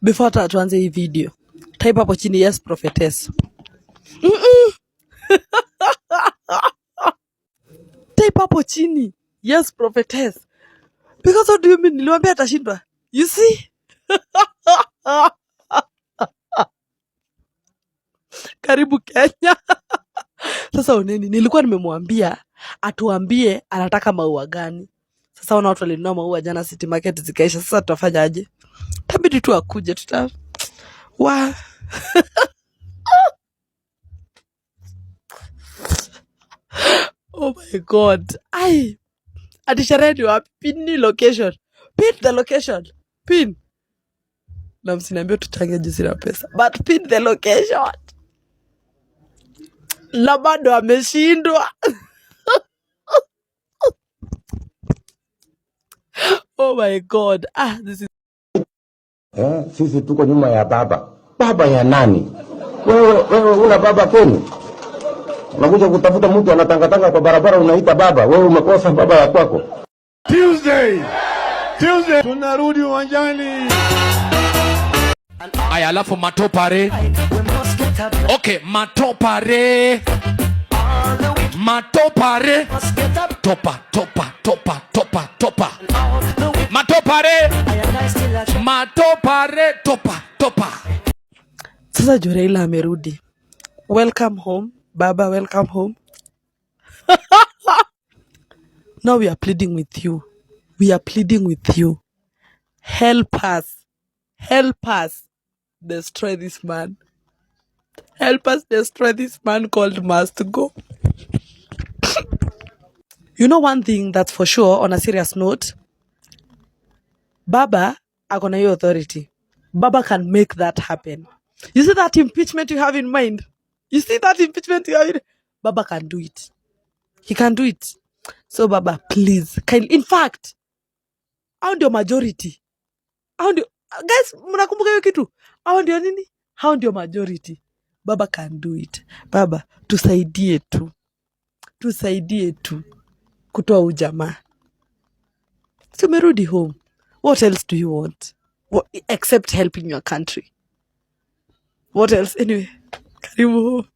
Before tuanze hii video, type hapo chini yes prophetess. Type hapo chini yes prophetess. Because what do you mean? Niliwaambia atashindwa. You see? Karibu Kenya. Sasa oneni, nilikuwa nimemwambia atuambie anataka maua gani. Sasa wana watu walinunua maua jana City Market zikaisha. Sasa tutafanya aje? Tabidi tu akuje wa oh my God. Atisharedi wapi? Pin location. Pin the location. Pin. Na msiniambie tuchange jinsi na pesa. But pin the location. Na bado ameshindwa. Oh my God. This is sisi tuko nyuma ya baba. Baba ya nani? Wewe una baba kwenu? Unakuja kutafuta mtu anatangatanga kwa barabara unaita baba. Wewe umekosa baba ya kwako. Tuesday tunarudi uwanjani. Aya, alafu matopare. Okay, matopare. Matopare. Topa. Matopare. Matopare. Topa. Sasa Raila amerudi. Welcome home, Baba, welcome home. Now we are pleading with you. Help us destroy this man. Help us destroy this man called Must Go. You know one thing that's for sure, on a serious note, Baba akona hiyo authority. Baba can make that happen. You see that impeachment you have in mind? Baba can do it. He can do it. So Baba, please, in fact, hao ndio majority. Guys, mnakumbuka hiyo kitu? Hao ndio nini? Hao ndio majority. Baba can do it. Baba, tusaidie tu. Kutoa ujamaa. So merudi home. What else do you want? Except helping your country. What else? Anyway, karibu home.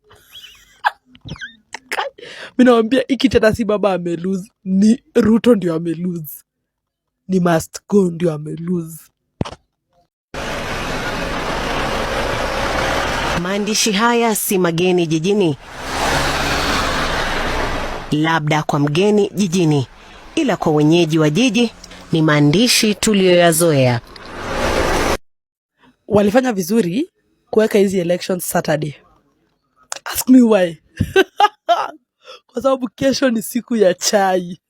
Minawambia iki tena si Baba amelose, ni Ruto ndio amelose. Ni Must Go ndio amelose. Maandishi haya si mageni jijini. Labda kwa mgeni jijini, ila kwa wenyeji wa jiji ni maandishi tuliyoyazoea. Walifanya vizuri kuweka hizi elections Saturday. Ask me why. Kwa sababu kesho ni siku ya chai.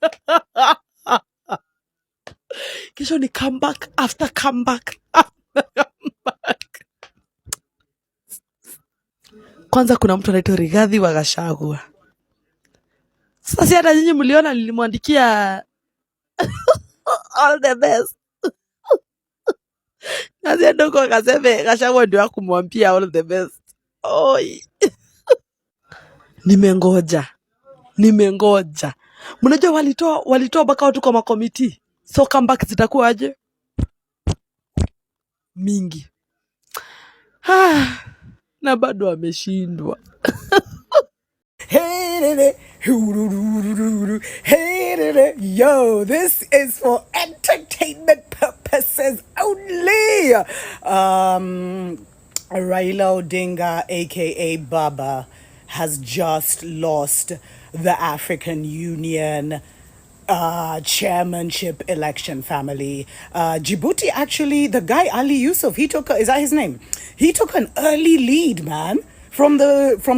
Kesho ni comeback after comeback. Kwanza kuna mtu anaitwa Rigathi wa Gachagua. Sasa hata nyinyi mliona nilimwandikia all the best. Nazi ndoko akasema Gachagua ndio akumwambia all the best. Oi. Nimengoja. Mnajua walitoa baka watu kwa makomiti. So comeback zitakuwa aje? Mingi. Na bado ameshindwa. Yo, this is for entertainment purposes only. Raila Odinga, aka Baba, has just lost the African Union chairmanship election, family. Djibouti, actually, the guy Ali Yusuf, is that his name? He took an early lead, man, from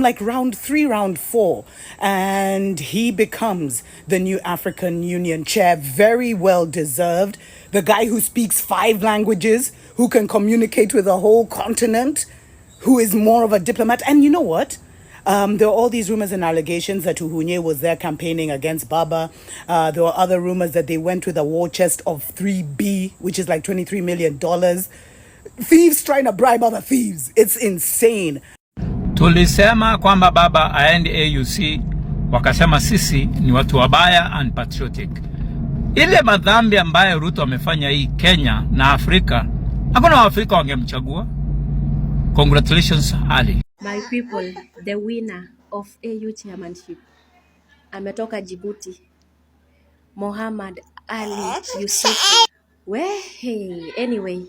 like round 3, round 4, and he becomes the new African Union chair. Very well deserved. The guy who speaks 5 languages, who can communicate with the whole continent, who is more of a diplomat. And you know what? There were all these rumors and allegations that Uhunye was there campaigning against Baba. There were other rumors that they went with a war chest of 3B, which is like $23 million. Thieves trying to bribe other thieves. It's insane. Tulisema kwamba Baba aende AUC, wakasema sisi ni watu wabaya and patriotic. Ile madhambi ambayo Ruto amefanya hii Kenya na Afrika Hakuna Waafrika wangemchagua. Congratulations Ali. My people, the winner of AU chairmanship ametoka Djibouti, Mohamed Ali Yusuf. Anyway,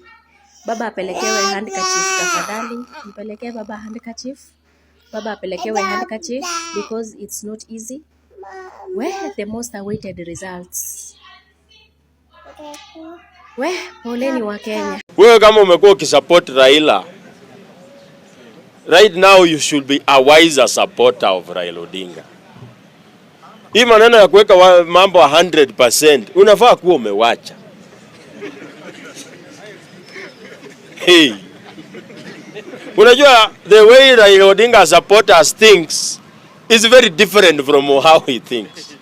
baba apelekewe handkerchief tafadhali. Mpelekee baba handkerchief. Baba apelekewe handkerchief because it's not easy. The most awaited results. Poleni wa Kenya. Wewe kama umekuwa ukisupport Raila, right now you should be a wiser supporter of Raila Odinga. Hii maneno ya kuweka mambo 100% unafaa kuwa umewacha. Hey. Unajua the way Raila Odinga supporters thinks is very different from how he thinks.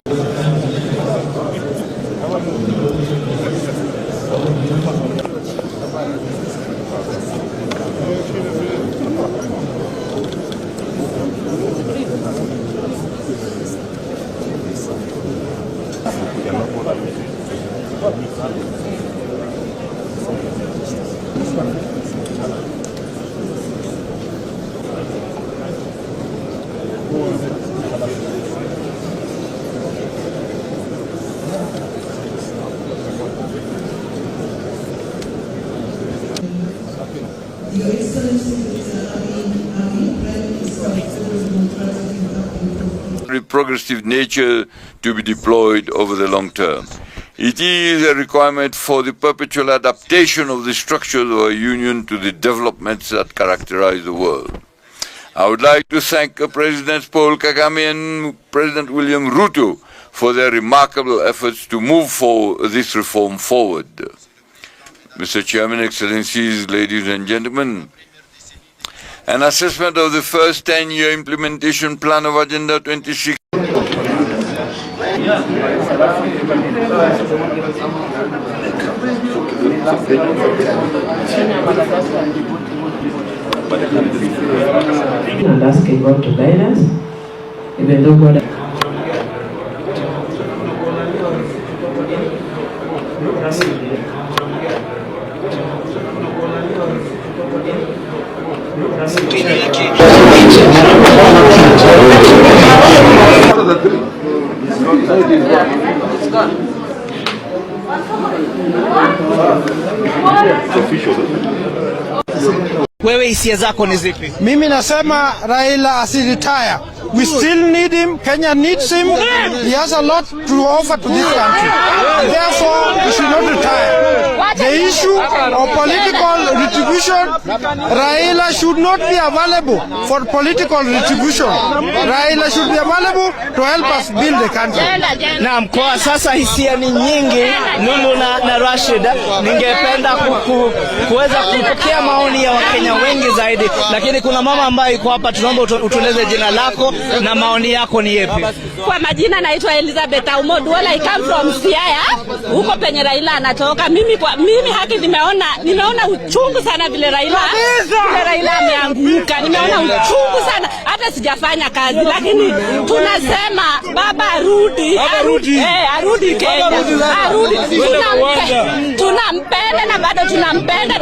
Progressive nature to be deployed over the long term. It is a requirement for the perpetual adaptation of the structures of our union to the developments that characterize the world. I would like to thank President Paul Kagame and President William Ruto for their remarkable efforts to move this reform forward. Mr. Chairman, Excellencies, ladies and gentlemen, an assessment of the first 10-year implementation plan of Agenda 26. And asking God to guide us, even though God Wewe hisia zako ni zipi? Mimi nasema Raila asiretire. We still need him. Kenya needs him. He has a lot to offer to this country. Therefore, he should not retire. The issue of political retribution, Raila should not be available for political retribution. Raila should be available to help us build the country. Naam, kwa sasa hisia ni nyingi, Lulu na Rashid. Ningependa kuweza kupokea maoni ya Wakenya wengi zaidi, lakini kuna mama ambaye yuko hapa, tunaomba utueleze jina lako na maoni yako ni yapi? Kwa majina naitwa Elizabeth Aumoduola, I come from Siaya, huko penye Raila anatoka. Mimi haki nimeona uchungu sana vile Raila ameanguka. Nimeona uchungu sana, hata sijafanya kazi, lakini tunasema baba arudi Kenya. Tunampenda na bado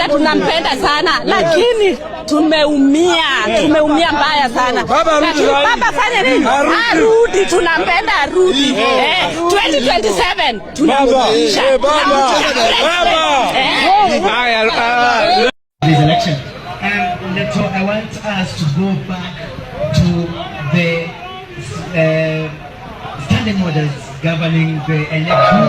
tunampenda sana, lakini tumeumia mbaya sana. Baba fanya nini? Arudi, tunampenda arudi. 2027 tunarudisha. This election, I want us to go back to the standing models governing the election.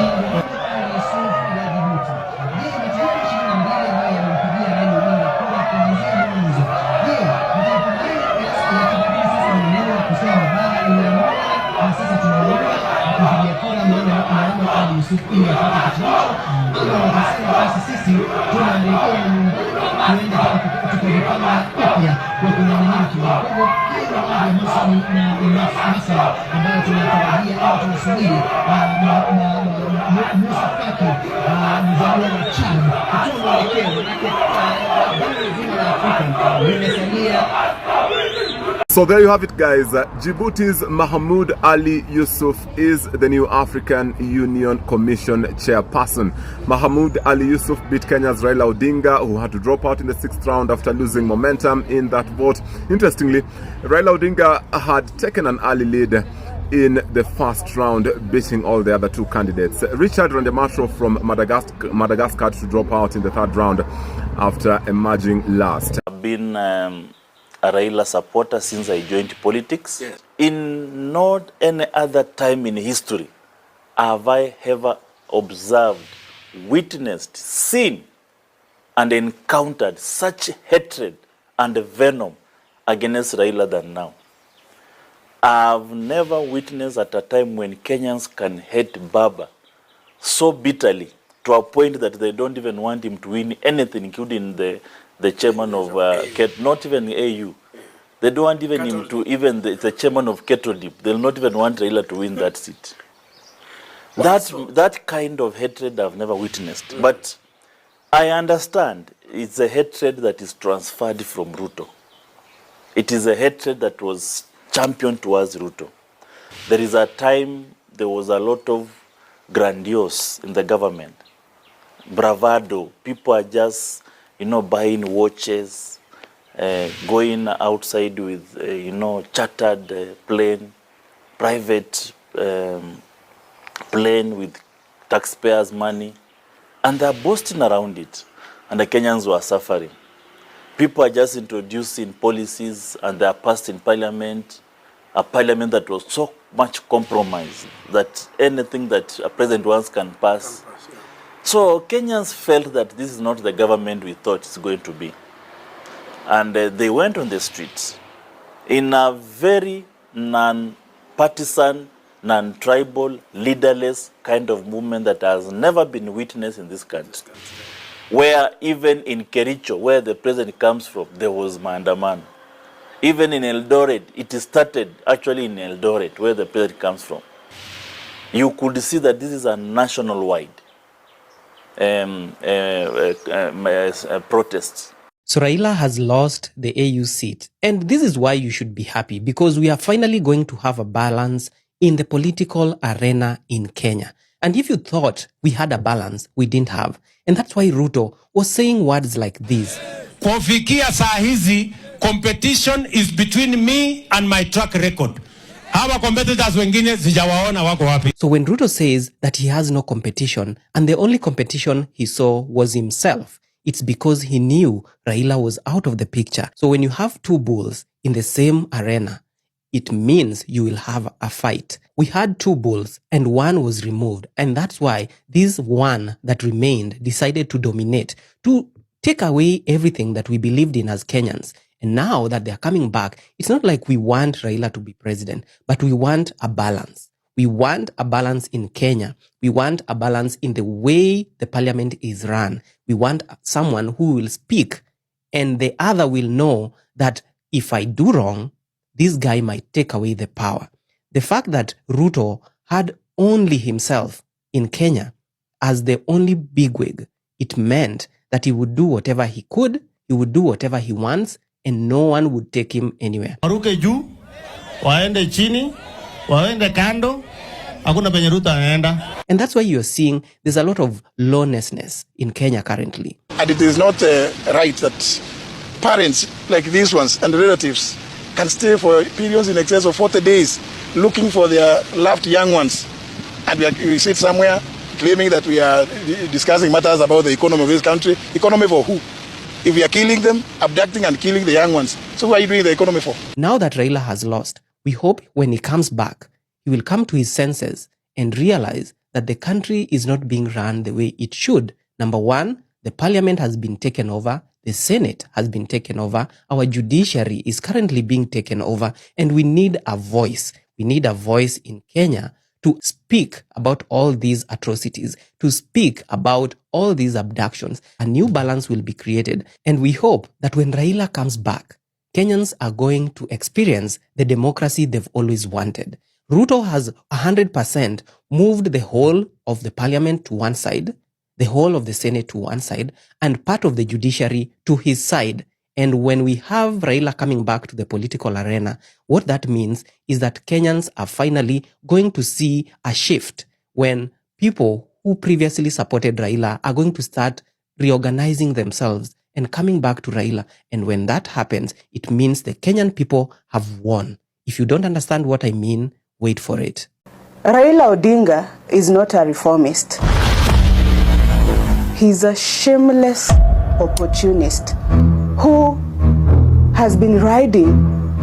So there you have it, guys. Djibouti's Mahmoud Ali Yusuf is the new African Union Commission chairperson. Mahmoud Ali Yusuf beat Kenya's Raila Odinga, who had to drop out in the 6th round after losing momentum in that vote. Interestingly, Raila Odinga had taken an early lead in the 1st round, beating all the other 2 candidates. Richard Randematro from Madagascar to drop out in the 3rd round after emerging last. I've been a Raila supporter since I joined politics. Yes. In not any other time in history have I ever observed, witnessed, seen, and encountered such hatred and venom against Raila than now. I've never witnessed at a time when Kenyans can hate Baba so bitterly to a point that they don't even want him to win anything, including the chairman of not even AU. They don't want even him to, even the chairman of Ketodip. They'll not even want Raila to win that seat. That kind of hatred I've never witnessed. But I understand it's a hatred that is transferred from Ruto. It is a hatred that was championed towards Ruto. There is a time there was a lot of grandiose in the government. Bravado. People are just, buying watches, going outside with, chartered plane, private plane with taxpayers' money. And they're boasting around it. And the Kenyans were suffering. People are just introducing policies and they are passed in parliament, a parliament that was so much compromised that anything that a president wants can pass. So Kenyans felt that this is not the government we thought it's going to be. And they went on the streets in a very non-partisan, non-tribal, leaderless kind of movement that has never been witnessed in this country. Where even in Kericho, where the president comes from, there was maandamano. Even in Eldoret, it started actually in Eldoret, where the president comes from. You could see that this is a national-wide protest. So Raila has lost the AU seat. And this is why you should be happy, because we are finally going to have a balance in the political arena in Kenya. And if you thought we had a balance, we didn't have. And that's why Ruto was saying words like this. Kufikia saa hizi, competition is between me and my track record. Hawa competitors wengine sijawaona wako wapi. So when Ruto says that he has no competition and the only competition he saw was himself, it's because he knew Raila was out of the picture. So when you have 2 bulls in the same arena, it means you will have a fight. We had 2 bulls and one was removed. And that's why this one that remained decided to dominate, to take away everything that we believed in as Kenyans. And now that they're coming back, it's not like we want Raila to be president, but we want a balance. We want a balance in Kenya. We want a balance in the way the parliament is run. We want someone who will speak and the other will know that if I do wrong, this guy might take away the power. The fact that Ruto had only himself in Kenya as the only bigwig, it meant that he would do whatever he could, he would do whatever he wants, and no one would take him anywhere. Waruke juu, waende chini, waende kando, hakuna penye Ruto anaenda. And that's why you're seeing there's a lot of lawlessness in Kenya currently. And it is not right that parents like these ones and relatives can stay for periods in excess of 40 days looking for their loved young ones. And we sit somewhere claiming that we are discussing matters about the economy of this country. Economy for who? If we are killing them, abducting and killing the young ones, so what are you doing the economy for? Now that Raila has lost, we hope when he comes back, he will come to his senses and realize that the country is not being run the way it should. Number one, the parliament has been taken over. The Senate has been taken over. Our judiciary is currently being taken over. And we need a voice. We need a voice in Kenya to speak about all these atrocities, to speak about all these abductions. A new balance will be created. And we hope that when Raila comes back, Kenyans are going to experience the democracy they've always wanted. Ruto has 100% moved the whole of the parliament to one side, the whole of the Senate to one side, and part of the judiciary to his side. And when we have Raila coming back to the political arena, what that means is that Kenyans are finally going to see a shift when people who previously supported Raila are going to start reorganizing themselves and coming back to Raila. And when that happens, it means the Kenyan people have won. If you don't understand what I mean, wait for it. Raila Odinga is not a reformist. He's a shameless opportunist who has been riding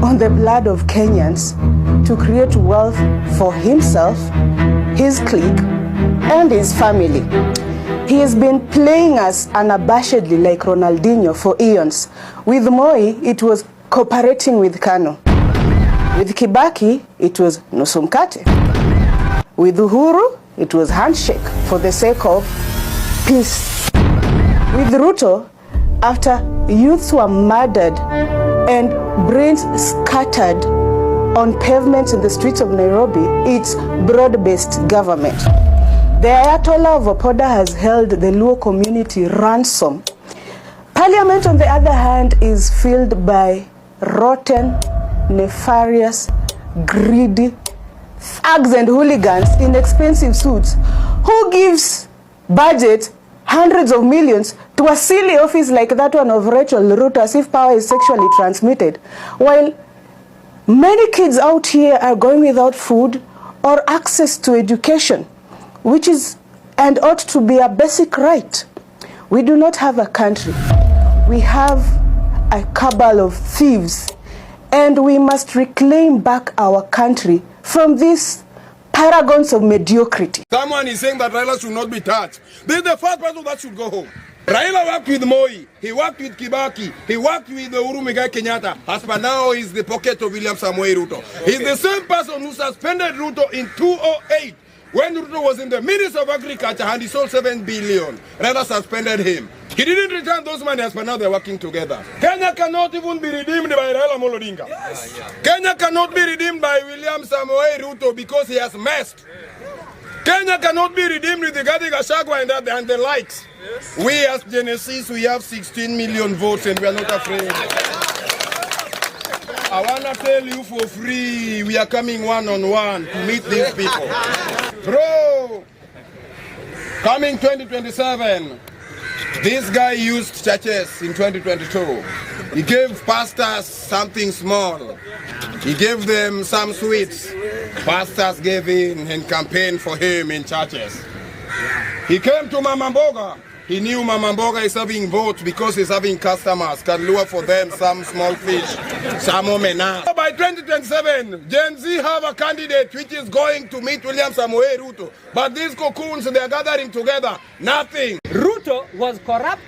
on the blood of Kenyans to create wealth for himself, his clique, and his family. He has been playing us unabashedly like Ronaldinho for eons. With Moi, it was cooperating with Kanu. With Kibaki, it was nusu mkate. With Uhuru, it was handshake for the sake of peace. With Ruto, after youths were murdered and brains scattered on pavements in the streets of Nairobi, it's broad-based government. The Ayatollah of Opoda has held the Luo community ransom. Parliament, on the other hand, is filled by rotten, nefarious, greedy thugs and hooligans in expensive suits who gives budget hundreds of millions to a silly office like that one of Rachel Ruto as if power is sexually transmitted, while many kids out here are going without food or access to education, which is and ought to be a basic right. We do not have a country. We have a cabal of thieves, and we must reclaim back our country from these paragons of mediocrity. Someone is saying that Raila should not be touched. This is the first person that should go home. Raila worked with Moi, he worked with Kibaki, he worked with Uhuru Muigai Kenyatta. As per now, he's the pocket of William Samoei Ruto. He's the same person who suspended Ruto in 2008 when Ruto was in the Ministry of Agriculture and he sold 7 billion. Raila suspended him. He didn't return those money. As per now, they're working together. Kenya cannot even be redeemed by Raila Odinga. Yes. Kenya cannot be redeemed by William Samoei Ruto because he has messed. Kenya cannot be redeemed with the Gadi Gachagua and the likes. Yes. We as Genesis, we have 16 million votes and we are not afraid. I want to tell you for free, we are coming one-on-one to meet these people. Bro, coming 2027, this guy used churches in 2022. He gave pastors something small. He gave them some sweets. Pastors gave in and campaigned for him in churches. He came to Mama Mboga. He knew Mama Mboga is having votes because he's having customers. Can lure for them some small fish, some omena. By 2027, Gen Z have a candidate which is going to meet William Samoei Ruto. But these cocoons, they are gathering together. Nothing. Ruto was corrupt.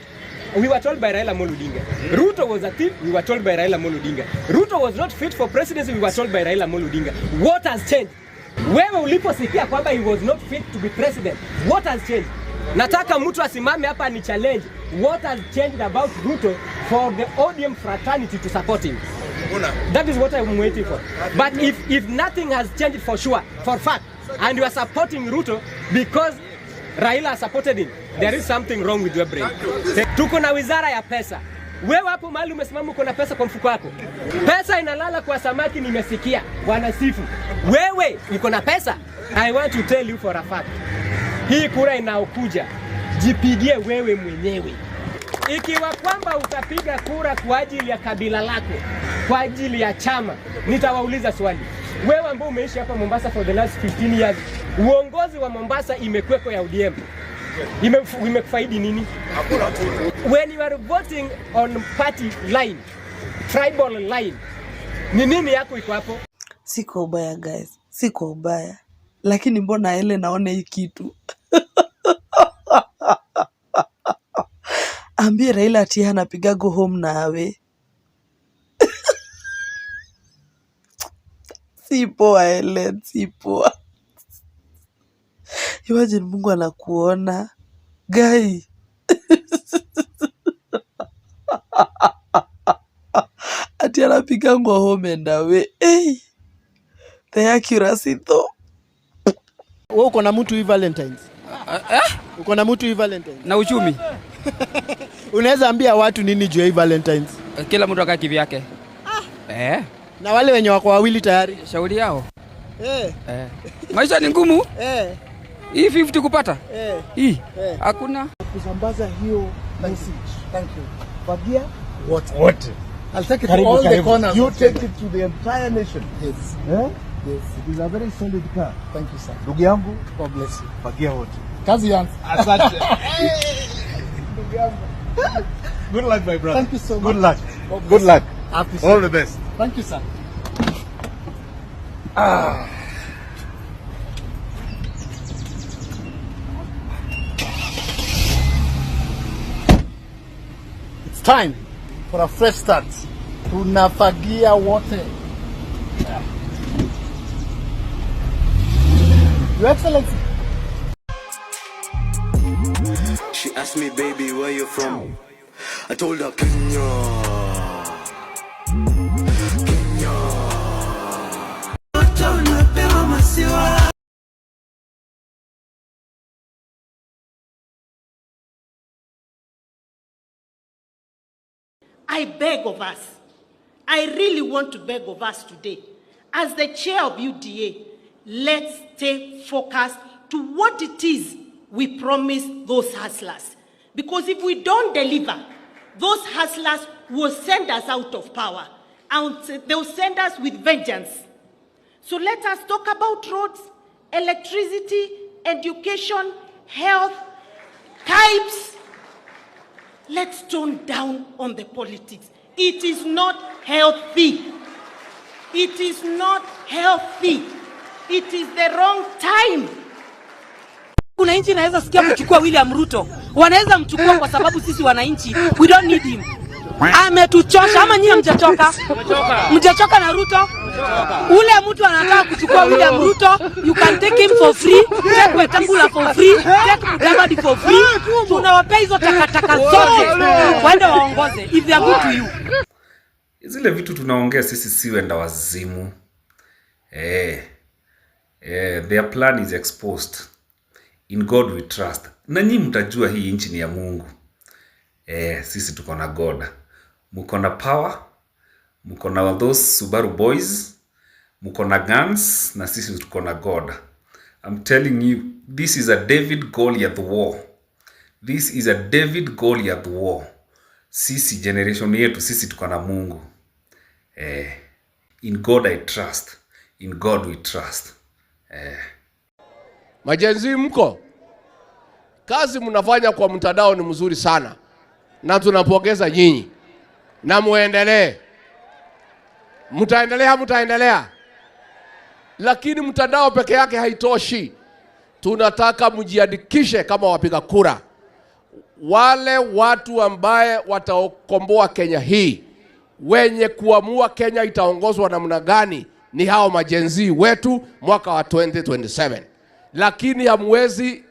We were told by Raila Odinga. Ruto was a thief. We were told by Raila Odinga. Ruto was not fit for presidency. We were told by Raila Odinga. What has changed? Wewe uliposikia kwamba he was not fit to be president, what has changed? Nataka mtu asimame hapa ni challenge. What has changed about Ruto for the ODM fraternity to support him? That is what I'm waiting for. But if nothing has changed for sure, for fact, and you are supporting Ruto because Raila supported him, there is something wrong with your brain. Tuko na wizara ya pesa. Wewe hapo mahali umesimama uko na pesa kwa mfuko wako. Pesa inalala kwa samaki nimesikia. Wanasifu. Wewe uko na pesa? I want to tell you for a fact. Hii kura inaokuja, jipigie wewe mwenyewe. Ikiwa kwamba utapiga kura kwa ajili ya kabila lako, kwa ajili ya chama, nitawauliza swali. Wewe ambao umeishi hapa Mombasa for the last 15 years, uongozi wa Mombasa imekweko ya ODM. Imekufaidi nini? When you are voting on party line, tribal line, ni nini yako iko hapo? Siko ubaya guys, siko ubaya. Lakini mbona ele naone hii kitu? Ambie Raila ati anapiga go home nawe. Si poa Ellen, si poa. Imagine Mungu anakuona. Guy. Ati anapiga go home and away. Hey. The accuracy though. Wewe uko na mtu hii Valentines? Uko na mtu hii Valentines? Na uchumi. Unaweza ambia watu nini juu ya hii Valentines? Kila mtu akae kivyake. Na wale wenye wako wawili tayari shauri yao. Maisha ni ngumu. Hii 50 kupata. Hii hakuna kusambaza hiyo message. Thank you. Fagia wote. I'll take it to all the corners. You take it to the entire nation. Yes. Yes. It is a very solid car. Thank you, sir. Ndugu yangu, God bless you. Fagia wote. Kazi yangu. Asante. Ndugu yangu. Good luck, my brother. Thank you so much. Good luck. Good luck. All the best. Thank you, sir. It's time for a fresh start. Tunafagia wote. Your Excellency. She asked me, baby, where you from? I told her, Kenya. I beg of us, I really want to beg of us today, as the chair of UDA, let's stay focused to what it is we promise those hustlers. Because if we don't deliver, those hustlers will send us out of power, and they'll send us with vengeance. So let us talk about roads, electricity, education, health, types. Let's tone down on the politics. It is not healthy. It is not healthy. It is the wrong time. Wananchi naweza sikia kuchukua William Ruto. Wanaweza mchukua kwa sababu sisi wananchi we don't need him. Ametuchosha ama nyinyi mjachoka? Mjachoka na Ruto? Ule mtu anataka kuchukua William Ruto, you can take him for free, take Wetangula for free, take Mudavadi for free. Tunawapea hizo takataka zote. Waende waongoze if they are good to you. Zile vitu tunaongea sisi si wenda wazimu. Their plan is exposed. In God we trust. Na nyinyi mtajua hii nchi ni ya Mungu. Sisi tuko na God. Mko na power. Mko na those Subaru boys. Mko na guns. Na sisi tuko na God. I'm telling you, this is a David Goliath war. This is a David Goliath war. Sisi generation yetu, sisi tuko na Mungu. In God I trust. In God we trust. Majenzi mko, kazi mnafanya kwa mtandao ni mzuri sana, na tunapongeza nyinyi, na muendelee. Mtaendelea, lakini mtandao peke yake haitoshi. Tunataka mjiandikishe kama wapiga kura. Wale watu ambaye watakomboa Kenya hii, wenye kuamua Kenya itaongozwa namna gani, ni hao majenzi wetu mwaka wa 2027. Lakini hamwezi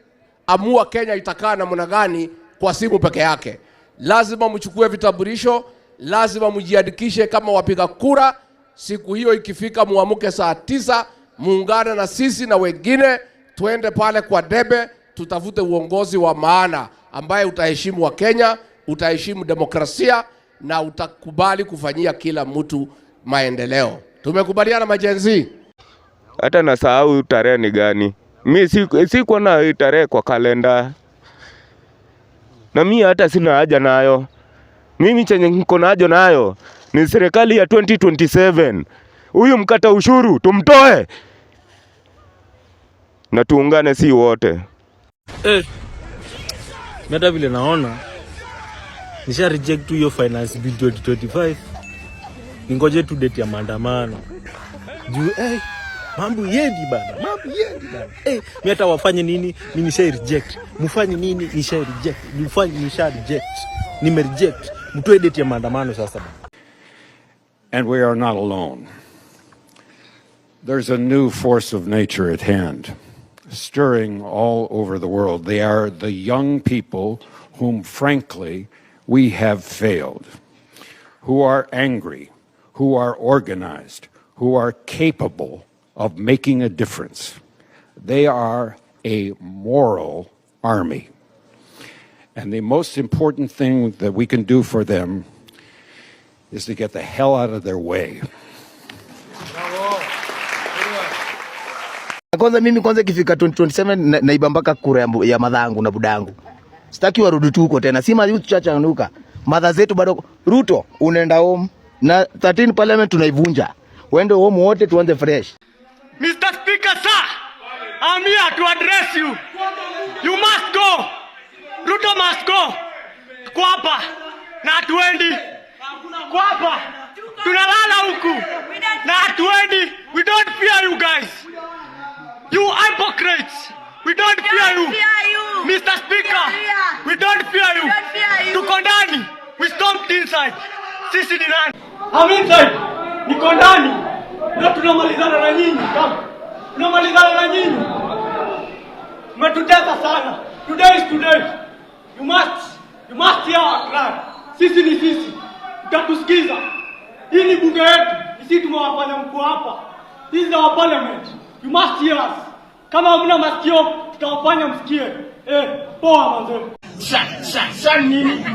amua Kenya itakaa namna gani kwa simu peke yake. Lazima mchukue vitambulisho, lazima mjiandikishe kama wapiga kura. Siku hiyo ikifika, muamuke saa 9, muungane na sisi na wengine, tuende pale kwa debe, tutafute uongozi wa maana ambaye utaheshimu wa Kenya, utaheshimu demokrasia na utakubali kufanyia kila mtu maendeleo. Tumekubaliana majenzi? Hata nasahau tarehe ni gani. Mimi siko na tarehe kwa kalenda. Na mimi hata sina haja nayo. Mimi chenye niko nayo nayo ni serikali ya 2027. Huyu mkata ushuru tumtoe. Na tuungane si wote. Meta vile naona nisha reject hiyo finance bill 2025. Ningoje tu date ya maandamano. Juu mambo yendi bana. Mimi hata wafanye nini? Mimi nisha reject. Mfanye nini? Nisha reject. Mfanye nisha reject. Nime reject. Mtoe date ya maandamano sasa bana. And we are not alone. There's a new force of nature at hand, stirring all over the world. They are the young people whom, frankly, we have failed, who are angry, who are organized, who are capable of making a difference. They are a moral army. And the most important thing that we can do for them is to get the hell out of their way. Kwanza mimi ikifika 2027 naiba mpaka kura ya madhangu na budangu. Sitaki warudi tu huko tena. Si youth church anuka. Madha zetu bado Ruto unaenda home na 13 parliament tunaivunja. Wende home wote tuanze fresh. Mr. Speaker, sir, I'm here to address you. You must go. Ruto must go. Kwapa na hatuendi. Kwapa tunalala huku na hatuendi. We don't fear you guys. You hypocrites. We don't fear you. Mr. Speaker, we don't fear you. Tuko ndani. We stomped inside. Sisi ni nani? I'm inside. Niko ndani. Na tunamalizana na nyinyi. Tunamalizana na nyinyi. Mmetutesa sana. Today is today. You must hear our cry. Sisi ni sisi. Utatusikiza. Hii ni bunge yetu. Sisi tumewafanya mkuu hapa. This is our parliament. You must hear us. Kama hamna masikio, tutawafanya msikie. Poa manze. Sasa nini?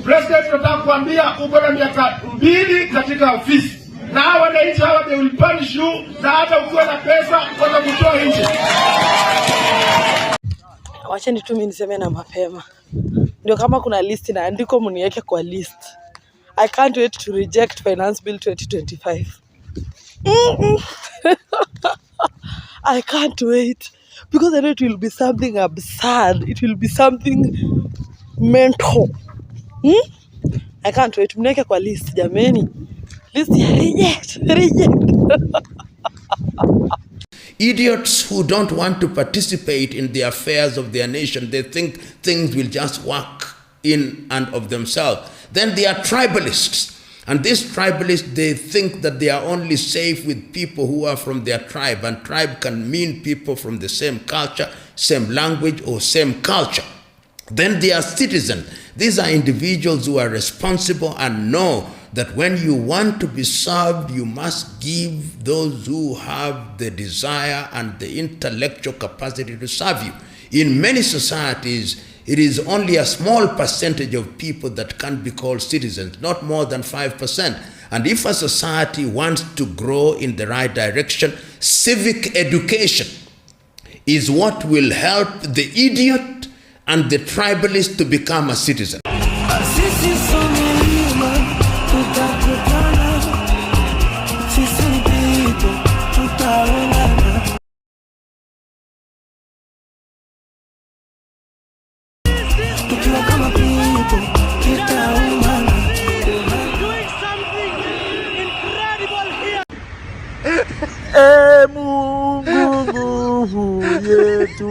President tunataka kuambia uko na miaka 2 katika ofisi. Na wananchi hawa they will punish you na hata ukiwa na pesa watakutoa nje. Wacheni tu mimi niseme na mapema. Ndio kama kuna list na andiko mniweke kwa list. I can't wait to reject Finance Bill 2025. I can't wait because I know it will be something absurd. It will be something mental. I can't wait. Mniweke kwa list jameni. List reject. Idiots who don't want to participate in the affairs of their nation, they think things will just work in and of themselves. Then they are tribalists. And these tribalists, they think that they are only safe with people who are from their tribe. And tribe can mean people from the same culture, same language, or same culture. Then they are citizens. These are individuals who are responsible and know that when you want to be served, you must give those who have the desire and the intellectual capacity to serve you. In many societies, it is only a small percentage of people that can be called citizens, not more than 5%. And if a society wants to grow in the right direction, civic education is what will help the idiot and the tribalist to become a citizen. Mungu yetu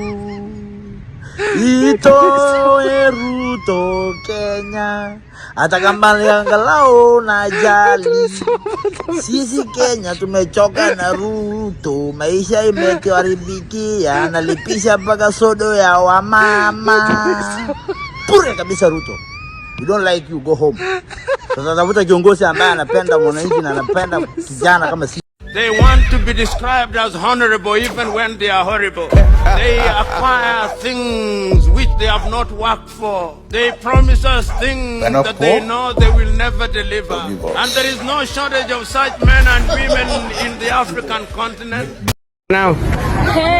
itoe Ruto Kenya, hata kama angalau na jali. Sisi Kenya tumechoka na Ruto, maisha imekaribikia, analipisha mpaka sodo ya wamama. Pure kabisa Ruto. We don't like you, go home. Sasa tafuta kiongozi ambaye anapenda mwananchi na anapenda kijana kama sisi. They want to be described as honorable even when they are horrible. They acquire things which they have not worked for. They promise us things that they know they will never deliver. And there is no shortage of such men and women in the African continent. Now,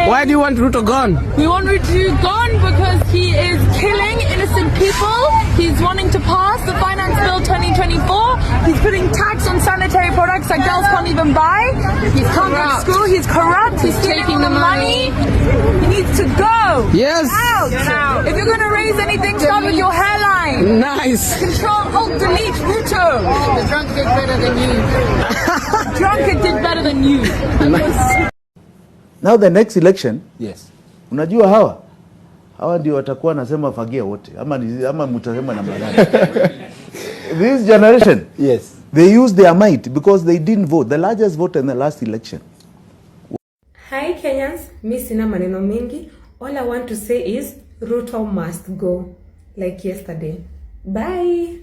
why do you want Ruto gone? We want Ruto gone because he is killing innocent people. He's wanting to pass the Finance Bill 2024. He's putting tax on sanitary products that girls can't even buy. He can't go to school. He's corrupt. He's taking the money. He needs to go. Yes. Get out. If you're going to raise anything, start with your hairline. Nice. Control, Alt, Delete, Ruto. The drunk did better than you. Drunk did better than you. Nice. Now the next election, yes. Unajua hawa ndio watakuwa nasema fagia wote ama mtasema namna gani? This generation, yes, they use their might because they didn't vote, the largest vote in the last election. Hi Kenyans, mi sina maneno mengi. All I want to say is Ruto must go like yesterday. Bye.